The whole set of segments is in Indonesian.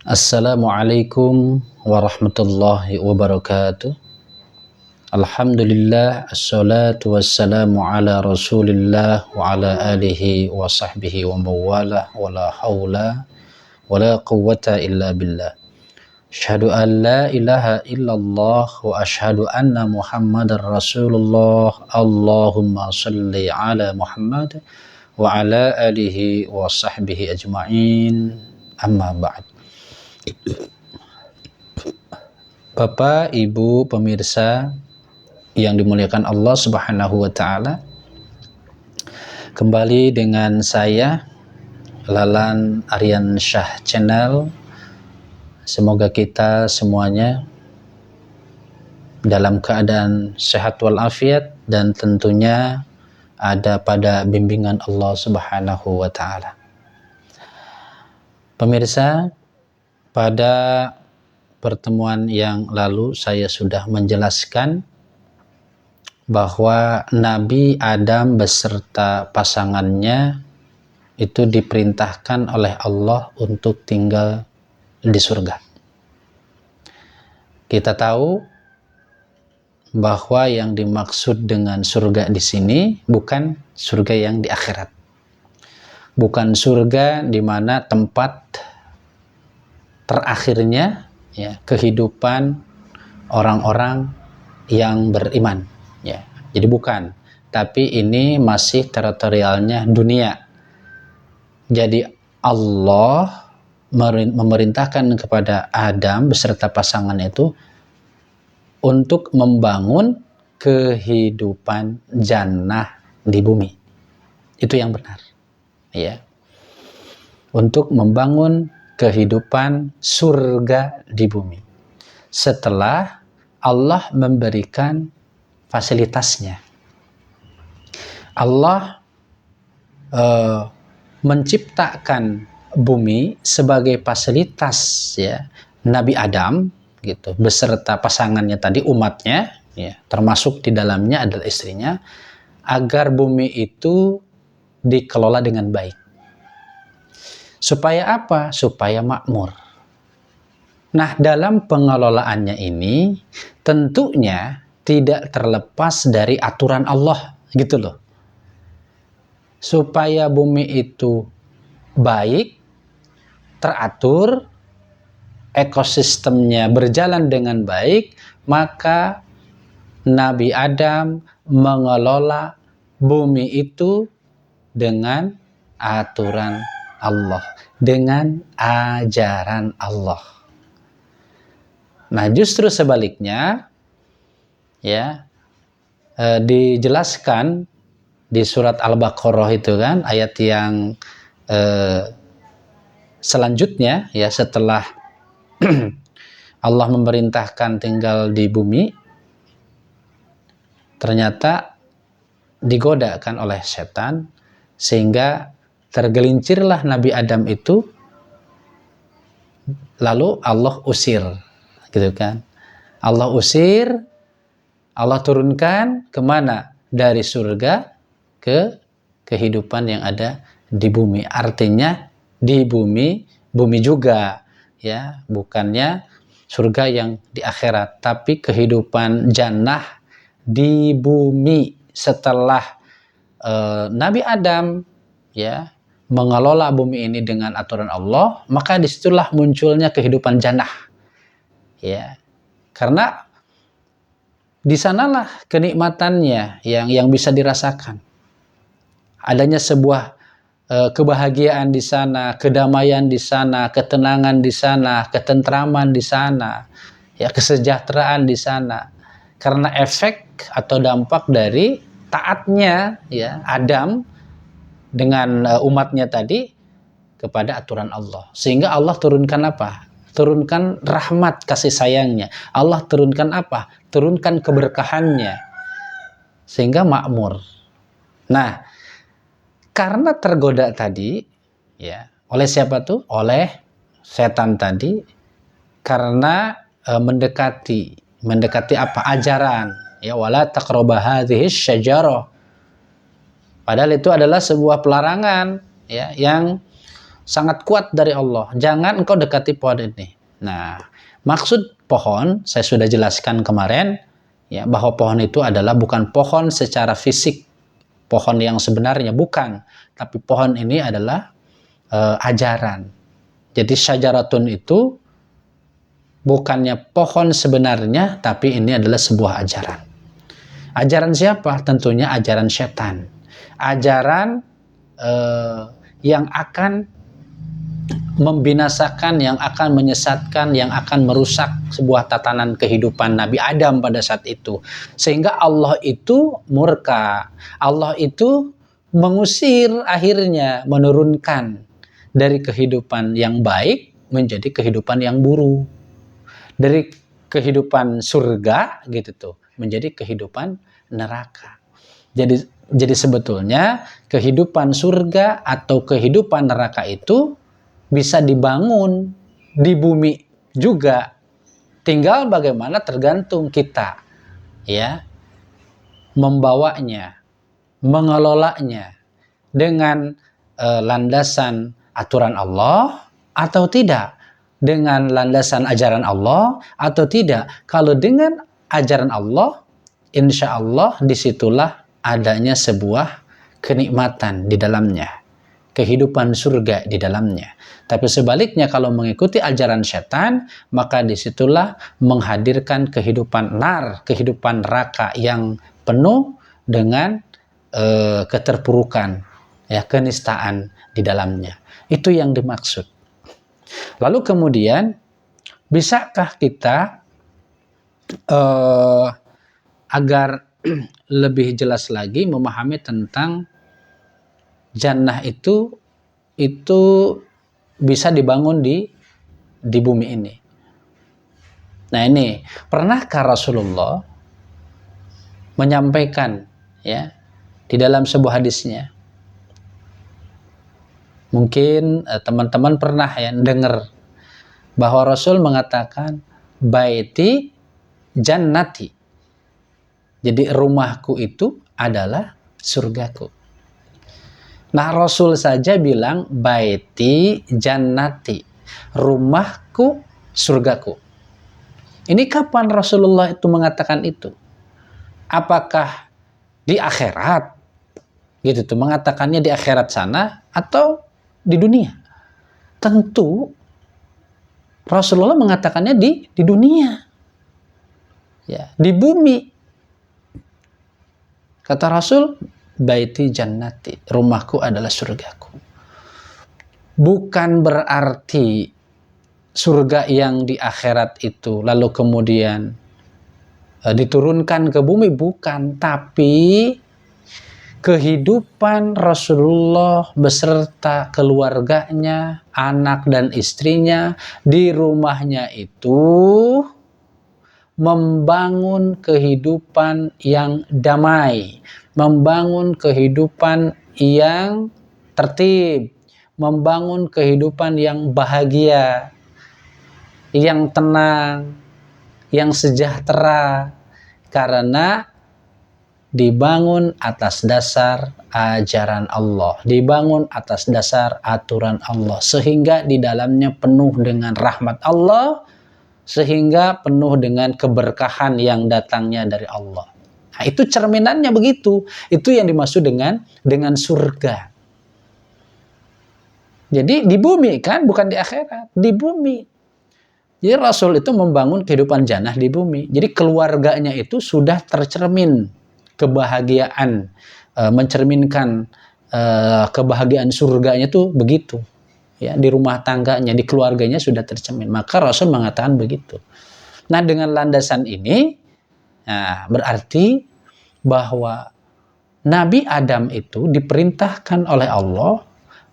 Assalamualaikum warahmatullahi wabarakatuh. Alhamdulillah, assalatu wassalamu ala rasulillah wa ala alihi wa sahbihi wa mawala wa la hawla wa la quwwata illa billah. Asyhadu an la ilaha illallah wa asyhadu anna muhammadar rasulullah. Allahumma salli ala Muhammad wa ala alihi wa sahbihi ajma'in, amma ba'd. Bapak, Ibu, pemirsa yang dimuliakan Allah Subhanahu wa taala. Kembali dengan saya Lalan Aryan Syah Channel. Semoga kita semuanya dalam keadaan sehat walafiat dan tentunya ada pada bimbingan Allah Subhanahu wa taala. Pemirsa, pada pertemuan yang lalu saya sudah menjelaskan bahwa Nabi Adam beserta pasangannya itu diperintahkan oleh Allah untuk tinggal di surga. Kita tahu bahwa yang dimaksud dengan surga di sini bukan surga yang di akhirat. Bukan surga di mana tempat terakhirnya ya kehidupan orang-orang yang beriman ya. Jadi bukan, tapi ini masih teritorialnya dunia. Jadi Allah memerintahkan kepada Adam beserta pasangan itu untuk membangun kehidupan jannah di bumi. Itu yang benar ya. Untuk membangun kehidupan surga di bumi setelah Allah memberikan fasilitasnya. Allah menciptakan bumi sebagai fasilitas ya Nabi Adam gitu beserta pasangannya tadi, umatnya ya, termasuk di dalamnya adalah istrinya, agar bumi itu dikelola dengan baik. Supaya apa? Supaya makmur. Nah, dalam pengelolaannya ini tentunya tidak terlepas dari aturan Allah, gitu loh. Supaya bumi itu baik, teratur, ekosistemnya berjalan dengan baik, maka Nabi Adam mengelola bumi itu dengan aturan Allah, dengan ajaran Allah. Nah, justru sebaliknya ya dijelaskan di surat Al-Baqarah itu kan, ayat yang selanjutnya ya setelah Allah memerintahkan tinggal di bumi, ternyata digodakan oleh setan sehingga tergelincirlah Nabi Adam itu, lalu Allah usir, gitu kan? Allah usir, Allah turunkan kemana? Dari surga ke kehidupan yang ada di bumi. Artinya di bumi, bumi juga, ya, bukannya surga yang di akhirat, tapi kehidupan jannah di bumi setelah Nabi Adam, ya, mengelola bumi ini dengan aturan Allah, maka disitulah munculnya kehidupan jannah ya, karena di sanalah kenikmatannya yang bisa dirasakan, adanya sebuah kebahagiaan di sana, kedamaian di sana, ketenangan di sana, ketentraman di sana ya, kesejahteraan di sana, karena efek atau dampak dari taatnya ya Adam dengan umatnya tadi kepada aturan Allah. Sehingga Allah turunkan apa? Turunkan rahmat kasih sayangnya. Allah turunkan apa? Turunkan keberkahannya. Sehingga makmur. Nah, karena tergoda tadi, ya, oleh siapa tuh? Oleh setan tadi, karena mendekati apa? Ajaran. Ya, wala taqrabu hadhihi syajarah. Padahal itu adalah sebuah pelarangan ya, yang sangat kuat dari Allah. Jangan engkau dekati pohon ini. Nah, maksud pohon saya sudah jelaskan kemarin, ya, bahwa pohon itu adalah bukan pohon secara fisik, pohon yang sebenarnya bukan, tapi pohon ini adalah ajaran. Jadi syajaratun itu bukannya pohon sebenarnya, tapi ini adalah sebuah ajaran. Ajaran siapa? Tentunya ajaran setan. Ajaran yang akan membinasakan, yang akan menyesatkan, yang akan merusak sebuah tatanan kehidupan Nabi Adam pada saat itu. Sehingga Allah itu murka. Allah itu mengusir, akhirnya menurunkan dari kehidupan yang baik menjadi kehidupan yang buruk. Dari kehidupan surga gitu tuh menjadi kehidupan neraka. Jadi sebetulnya kehidupan surga atau kehidupan neraka itu bisa dibangun di bumi juga. Tinggal bagaimana tergantung kita, ya, membawanya, mengelolanya dengan landasan aturan Allah atau tidak, dengan landasan ajaran Allah atau tidak. Kalau dengan ajaran Allah, insya Allah disitulah adanya sebuah kenikmatan di dalamnya, kehidupan surga di dalamnya. Tapi sebaliknya kalau mengikuti ajaran setan, maka disitulah menghadirkan kehidupan nar, kehidupan neraka yang penuh dengan keterpurukan, ya, kenistaan di dalamnya. Itu yang dimaksud. Lalu kemudian, bisakah kita agar lebih jelas lagi memahami tentang jannah itu bisa dibangun di bumi ini? Nah ini, pernahkah Rasulullah menyampaikan, ya, di dalam sebuah hadisnya? Mungkin teman-teman pernah ya dengar bahwa Rasul mengatakan baiti jannati. Jadi rumahku itu adalah surgaku. Nah, Rasul saja bilang baiti jannati, rumahku surgaku. Ini kapan Rasulullah itu mengatakan itu? Apakah di akhirat? Gitu tuh, mengatakannya di akhirat sana atau di dunia? Tentu Rasulullah mengatakannya di dunia, ya, di bumi. Kata Rasul, baiti jannati, rumahku adalah surgaku. Bukan berarti surga yang di akhirat itu lalu kemudian diturunkan ke bumi, bukan, tapi kehidupan Rasulullah beserta keluarganya, anak dan istrinya di rumahnya itu membangun kehidupan yang damai, membangun kehidupan yang tertib, membangun kehidupan yang bahagia, yang tenang, yang sejahtera, karena dibangun atas dasar ajaran Allah, dibangun atas dasar aturan Allah, sehingga di dalamnya penuh dengan rahmat Allah, sehingga penuh dengan keberkahan yang datangnya dari Allah. Nah, itu cerminannya begitu. Itu yang dimaksud dengan surga. Jadi di bumi kan, bukan di akhirat, di bumi. Jadi Rasul itu membangun kehidupan jannah di bumi. Jadi keluarganya itu sudah tercermin kebahagiaan, mencerminkan kebahagiaan surganya tuh begitu, ya, di rumah tangganya, di keluarganya sudah tercermin. Maka Rasul mengatakan begitu. Nah, dengan landasan ini, nah, berarti bahwa Nabi Adam itu diperintahkan oleh Allah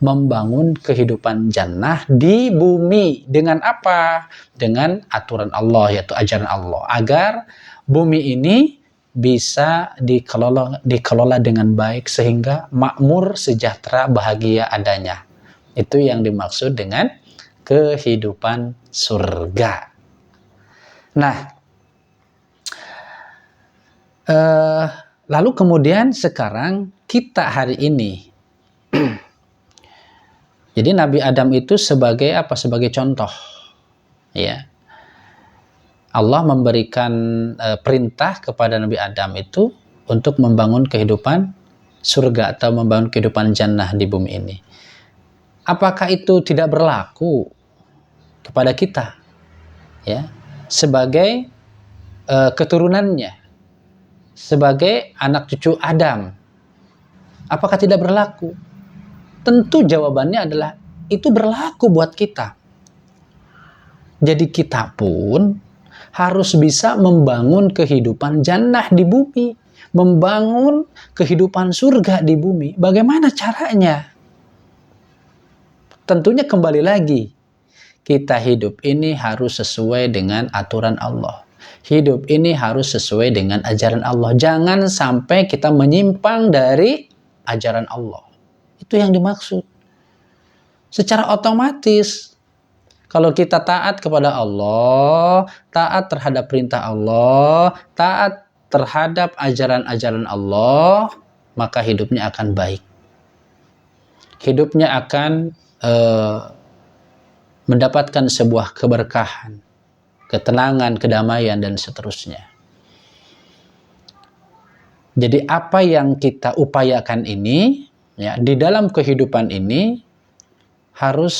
membangun kehidupan jannah di bumi. Dengan apa? Dengan aturan Allah, yaitu ajaran Allah, agar bumi ini bisa dikelola dengan baik sehingga makmur, sejahtera, bahagia adanya. Itu yang dimaksud dengan kehidupan surga. Nah, lalu kemudian sekarang kita hari ini, Jadi Nabi Adam itu sebagai apa? Sebagai contoh. Ya. Allah memberikan perintah kepada Nabi Adam itu untuk membangun kehidupan surga atau membangun kehidupan jannah di bumi ini. Apakah itu tidak berlaku kepada kita? Ya, sebagai keturunannya, sebagai anak cucu Adam. Apakah tidak berlaku? Tentu jawabannya adalah itu berlaku buat kita. Jadi kita pun harus bisa membangun kehidupan jannah di bumi, membangun kehidupan surga di bumi. Bagaimana caranya? Tentunya kembali lagi, kita hidup ini harus sesuai dengan aturan Allah. Hidup ini harus sesuai dengan ajaran Allah. Jangan sampai kita menyimpang dari ajaran Allah. Itu yang dimaksud. Secara otomatis, kalau kita taat kepada Allah, taat terhadap perintah Allah, taat terhadap ajaran-ajaran Allah, maka hidupnya akan baik. Hidupnya akan mendapatkan sebuah keberkahan, ketenangan, kedamaian, dan seterusnya. Jadi apa yang kita upayakan ini, ya, di dalam kehidupan ini harus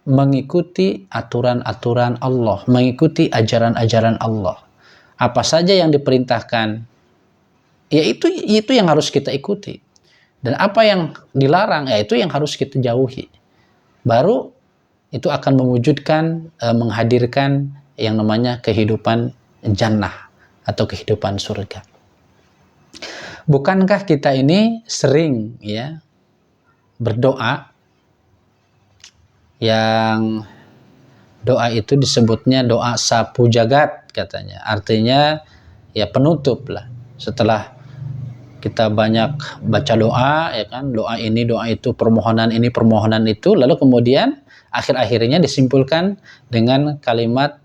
mengikuti aturan-aturan Allah, mengikuti ajaran-ajaran Allah. Apa saja yang diperintahkan, ya itu yang harus kita ikuti. Dan apa yang dilarang, ya itu yang harus kita jauhi. Baru itu akan mewujudkan, menghadirkan yang namanya kehidupan jannah atau kehidupan surga. Bukankah kita ini sering ya berdoa, yang doa itu disebutnya doa sapu jagat katanya. Artinya ya penutup lah. Setelah kita banyak baca doa, ya kan, doa ini, doa itu, permohonan ini, permohonan itu, lalu kemudian akhir-akhirnya disimpulkan dengan kalimat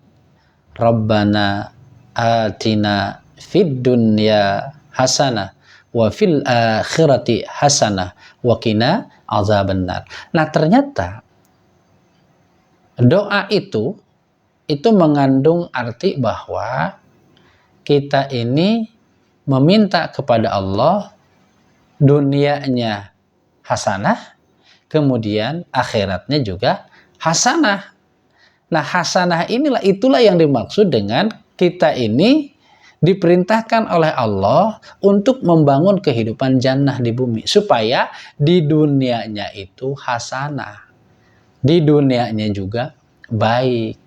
Rabbana atina fid dunya hasanah wa fil akhirati hasanah wa qina azabannar. Nah, ternyata doa itu mengandung arti bahwa kita ini meminta kepada Allah dunianya hasanah, kemudian akhiratnya juga hasanah. Nah, hasanah itulah yang dimaksud dengan kita ini diperintahkan oleh Allah untuk membangun kehidupan jannah di bumi, supaya di dunianya itu hasanah, di dunianya juga baik.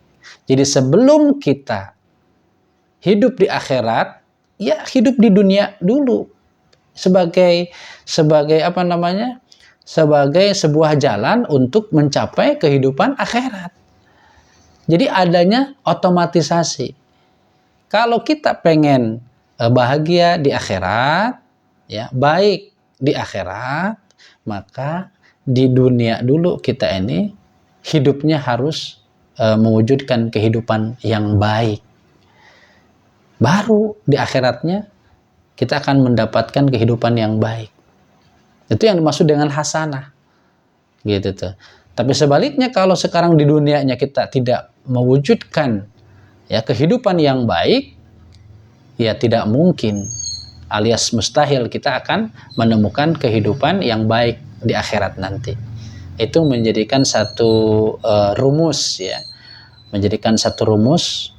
Jadi sebelum kita hidup di akhirat, ya hidup di dunia dulu sebagai apa namanya? Sebagai sebuah jalan untuk mencapai kehidupan akhirat. Jadi adanya otomatisasi. Kalau kita pengen bahagia di akhirat, ya, baik di akhirat, maka di dunia dulu kita ini hidupnya harus mewujudkan kehidupan yang baik. Baru di akhiratnya kita akan mendapatkan kehidupan yang baik. Itu yang dimaksud dengan hasanah. Gitu tuh. Tapi sebaliknya kalau sekarang di dunianya kita tidak mewujudkan ya kehidupan yang baik, ya tidak mungkin alias mustahil kita akan menemukan kehidupan yang baik di akhirat nanti. Itu menjadikan satu rumus ya, menjadikan satu rumus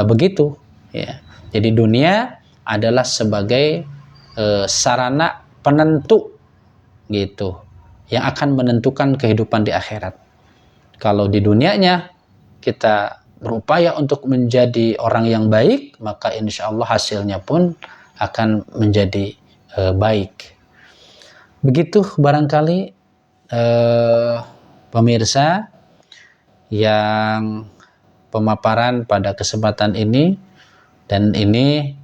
begitu ya. Jadi dunia adalah sebagai sarana penentu gitu, yang akan menentukan kehidupan di akhirat. Kalau di dunianya kita berupaya untuk menjadi orang yang baik, maka insya Allah hasilnya pun akan menjadi baik. Begitu barangkali pemirsa yang pemaparan pada kesempatan ini, dan ini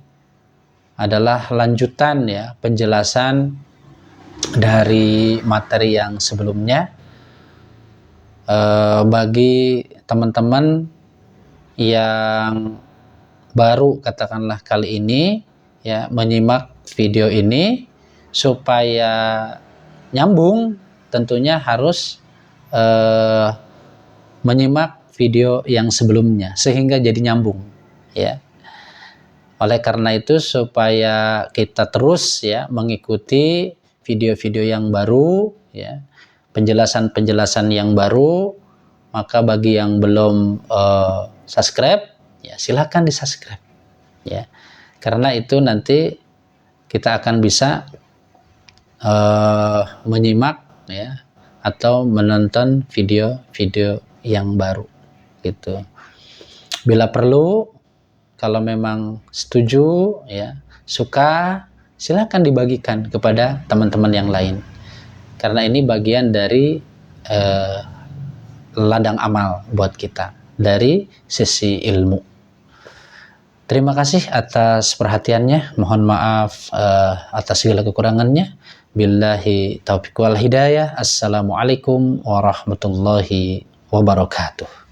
adalah lanjutan ya penjelasan dari materi yang sebelumnya. Bagi teman-teman yang baru katakanlah kali ini ya menyimak video ini, supaya nyambung tentunya harus menyimak video yang sebelumnya sehingga jadi nyambung, ya. Oleh karena itu, supaya kita terus ya mengikuti video-video yang baru, ya, penjelasan-penjelasan yang baru, maka bagi yang belum subscribe, ya silakan di subscribe, ya. Karena itu nanti kita akan bisa menyimak, ya, atau menonton video-video yang baru, gitu. Bila perlu, kalau memang setuju, ya, suka, silakan dibagikan kepada teman-teman yang lain. Karena ini bagian dari ladang amal buat kita dari sisi ilmu. Terima kasih atas perhatiannya. Mohon maaf atas segala kekurangannya. Billahi taufiq wal hidayah. Assalamualaikum warahmatullahi wabarakatuh.